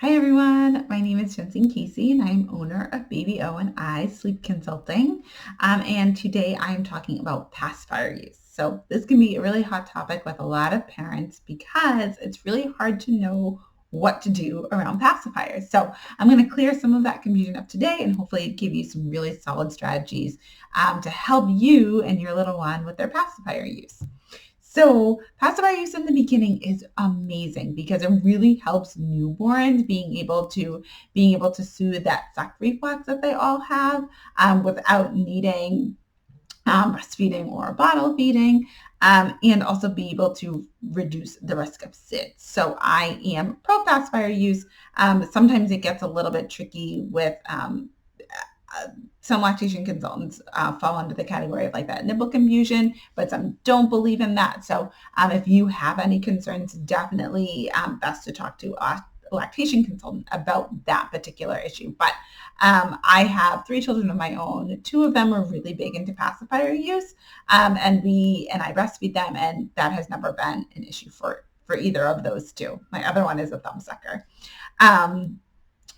Hi everyone, my name is Jensen Casey and I'm owner of Baby O and I Sleep Consulting. And today I'm talking about pacifier use. So this can be a really hot topic with a lot of parents because it's really hard to know what to do around pacifiers. So I'm going to clear some of that confusion up today and hopefully give you some really solid strategies to help you and your little one with their pacifier use. So pacifier use in the beginning is amazing because it really helps newborns being able to soothe that suck reflex that they all have without needing breastfeeding or bottle feeding, and also be able to reduce the risk of SIDS. So I am pro pacifier use. Sometimes it gets a little bit tricky with some lactation consultants fall under the category of like that nipple confusion, but some don't believe in that. So if you have any concerns, definitely best to talk to a lactation consultant about that particular issue. But I have 3 children of my own. 2 of them are really big into pacifier use, and I breastfeed them, and that has never been an issue for either of those 2. My other one is a thumb sucker. Um,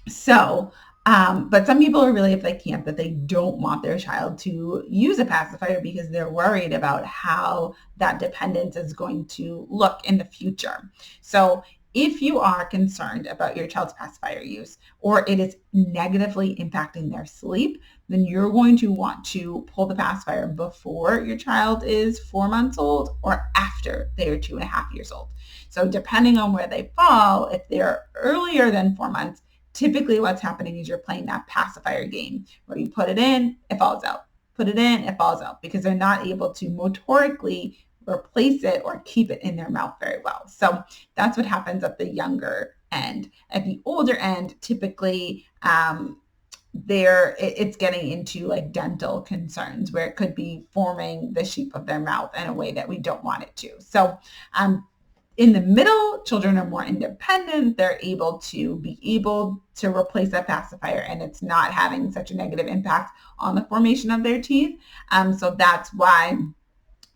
so but some people are really of the camp that they don't want their child to use a pacifier because they're worried about how that dependence is going to look in the future. So if you are concerned about your child's pacifier use or it is negatively impacting their sleep, then you're going to want to pull the pacifier before your child is 4 months old or after they are 2.5 years old. So depending on where they fall, if they're earlier than 4 months, typically what's happening is you're playing that pacifier game where you put it in, it falls out. Put it in, it falls out because they're not able to motorically replace it or keep it in their mouth very well. So that's what happens at the younger end. At the older end, typically it's getting into like dental concerns where it could be forming the shape of their mouth in a way that we don't want it to. So in the middle, children are more independent. They're able to replace that pacifier and it's not having such a negative impact on the formation of their teeth. So that's why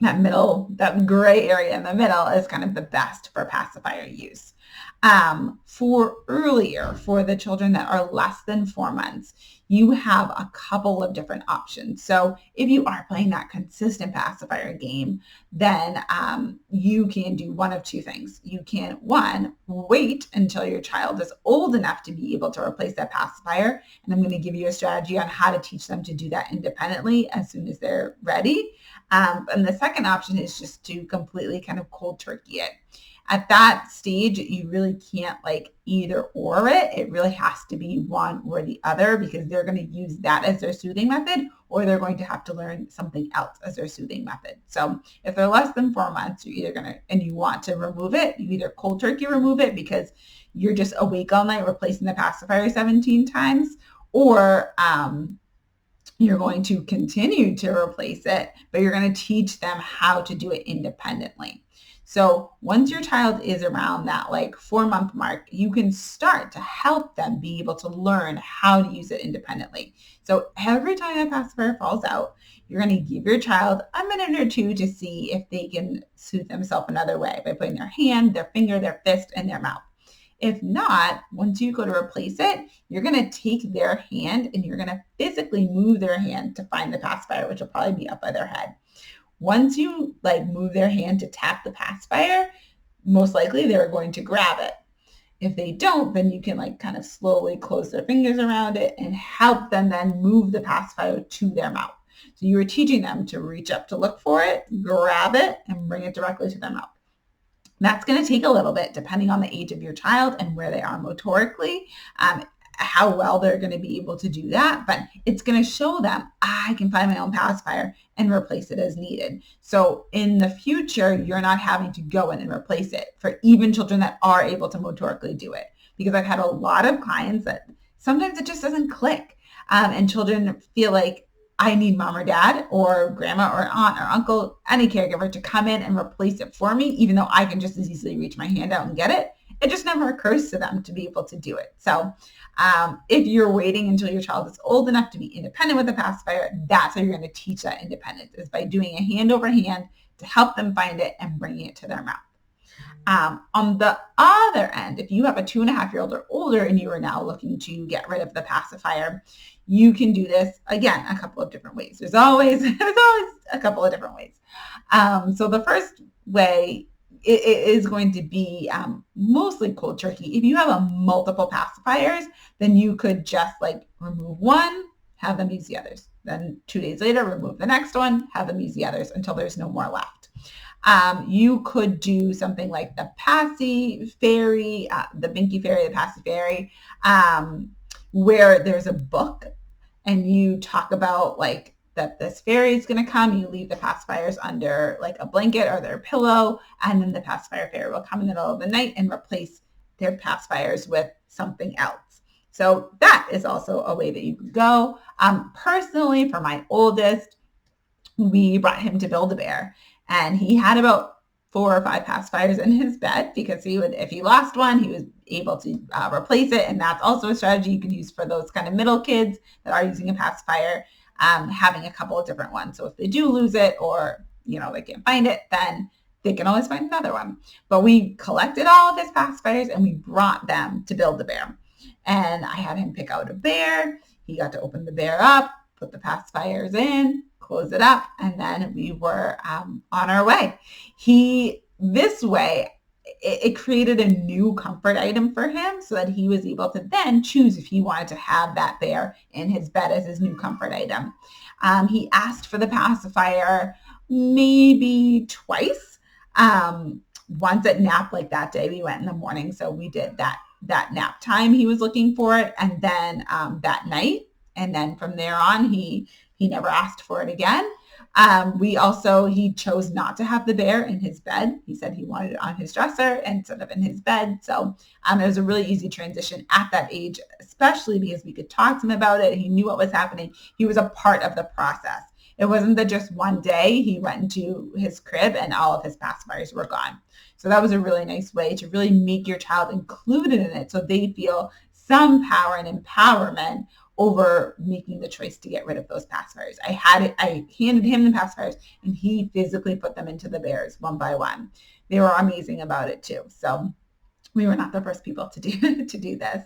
that gray area in the middle is kind of the best for pacifier use. For the children that are less than 4 months, you have a couple of different options. So if you are playing that consistent pacifier game, then you can do one of 2 things. You can, one, wait until your child is old enough to be able to replace that pacifier. And I'm going to give you a strategy on how to teach them to do that independently as soon as they're ready. And the second option is just to completely kind of cold turkey it. At that stage, you really can't like either or it. It really has to be one or the other because they're going to use that as their soothing method or they're going to have to learn something else as their soothing method. So if they're less than 4 months, and you want to remove it, you either cold turkey remove it because you're just awake all night replacing the pacifier 17 times, or you're going to continue to replace it, but you're going to teach them how to do it independently. So once your child is around that like 4-month mark, you can start to help them be able to learn how to use it independently. So every time that pacifier falls out, you're going to give your child a minute or 2 to see if they can soothe themselves another way by putting their hand, their finger, their fist in their mouth. If not, once you go to replace it, you're going to take their hand and you're going to physically move their hand to find the pacifier, which will probably be up by their head. Once you like move their hand to tap the pacifier, most likely they're going to grab it. If they don't, then you can like kind of slowly close their fingers around it and help them then move the pacifier to their mouth. So you are teaching them to reach up to look for it, grab it, and bring it directly to their mouth. That's going to take a little bit depending on the age of your child and where they are motorically, how well they're going to be able to do that. But it's going to show them, I can find my own pacifier and replace it as needed. So in the future, you're not having to go in and replace it for even children that are able to motorically do it. Because I've had a lot of clients that sometimes it just doesn't click. And children feel like, I need mom or dad or grandma or aunt or uncle, any caregiver to come in and replace it for me, even though I can just as easily reach my hand out and get it. It just never occurs to them to be able to do it. So if you're waiting until your child is old enough to be independent with a pacifier, that's how you're going to teach that independence, is by doing a hand over hand to help them find it and bringing it to their mouth. On the other end, if you have a 2.5-year-old or older and you are now looking to get rid of the pacifier, you can do this, again, a couple of different ways. There's always a couple of different ways. So the first way it is going to be mostly cold turkey. If you have a multiple pacifiers, then you could just like remove one, have them use the others. Then 2 days later, remove the next one, have them use the others until there's no more left. You could do something like the Paci Fairy, the Binky Fairy, the Paci Fairy, where there's a book and you talk about like that this fairy is going to come. You leave the pacifiers under like a blanket or their pillow, and then the pacifier fairy will come in the middle of the night and replace their pacifiers with something else. So that is also a way that you could go. Personally, for my oldest, we brought him to Build-A-Bear, and he had about 4 or 5 pacifiers in his bed because he would, if he lost one, he was able to replace it. And that's also a strategy you can use for those kind of middle kids that are using a pacifier, having a couple of different ones. So if they do lose it or, they can't find it, then they can always find another one. But we collected all of his pacifiers and we brought them to Build-A-Bear. And I had him pick out a bear. He got to open the bear up, put the pacifiers in, close it up, and then we were on our way. This way, it created a new comfort item for him so that he was able to then choose if he wanted to have that bear in his bed as his new comfort item. He asked for the pacifier maybe twice. Once at nap, like that day, we went in the morning, so we did that nap time. He was looking for it, and then that night, and then from there on, he never asked for it again. He chose not to have the bear in his bed. He said he wanted it on his dresser instead of in his bed. So it was a really easy transition at that age, especially because we could talk to him about it. He knew what was happening. He was a part of the process. It wasn't that just one day he went into his crib and all of his pacifiers were gone. So that was a really nice way to really make your child included in it so they feel some power and empowerment over making the choice to get rid of those pacifiers. I handed him the pacifiers and he physically put them into the bears one by one. They were amazing about it too. So we were not the first people to do this.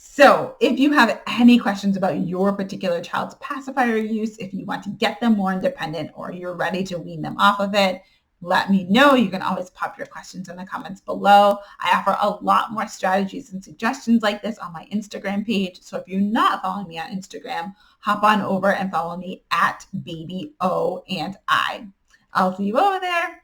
So if you have any questions about your particular child's pacifier use, if you want to get them more independent or you're ready to wean them off of it, let me know. You can always pop your questions in the comments below. I offer a lot more strategies and suggestions like this on my Instagram page. So if you're not following me on Instagram, hop on over and follow me at BabyOandI. I'll see you over there.